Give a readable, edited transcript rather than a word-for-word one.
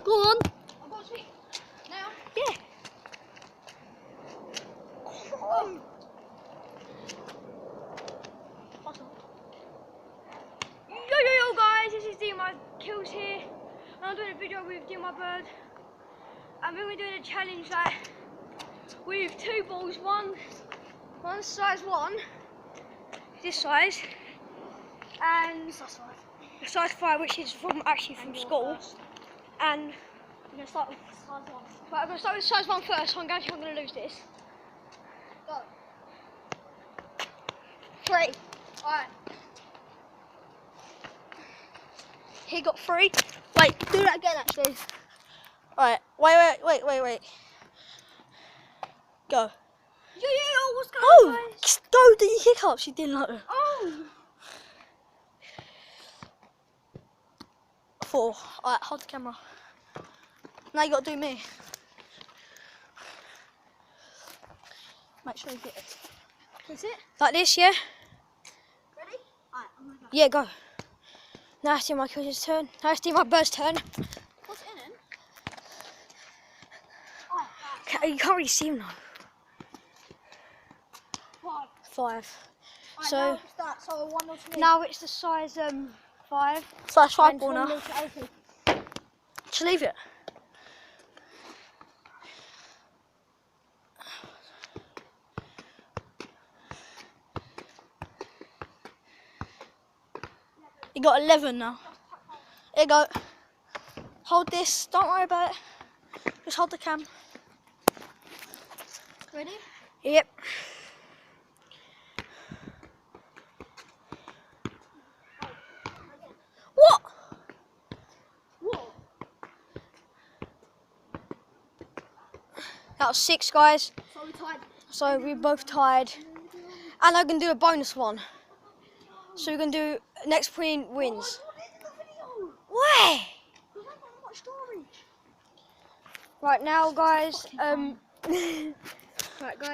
Go on. I've got to speak. Now? Yeah. Oh. Yo guys, this is DMI Kills here, and I'm doing a video with DMI Bird, and we're doing a challenge like with two balls, one size 1, this size, and size 5, which is from school, and we're going to start with size 1. Right, I'm going to start with size 1 first, so I'm going to lose this. Go. 3. Alright. He got 3. Wait, do that again actually. Alright, wait. Go. Yo, what's going Oh, on, guys? just go do your hiccups, you didn't know. Oh! 4. Alright, hold the camera. Now you gotta do me. Make sure you get it. Is it? Like this, yeah? Ready? Alright, I'm gonna go. Yeah, go. Now it's my Kill's turn. Now it's my Bird's turn. What's in it? Oh, You can't really see him now. 5. 5. Right, So now it's that, so 1 0 to me. now it's the size 5. Size 5 ball now. 1 0 to LP. Just leave it. You got 11 now. There you go. Hold this. Don't worry about it. Just hold the cam. Ready? Yep. What? What? That was 6, guys. So we're tied. So we're both tied. And I'm going to do a bonus one. So we're going to do next queen wins. Why? Right now, guys. Right, guys.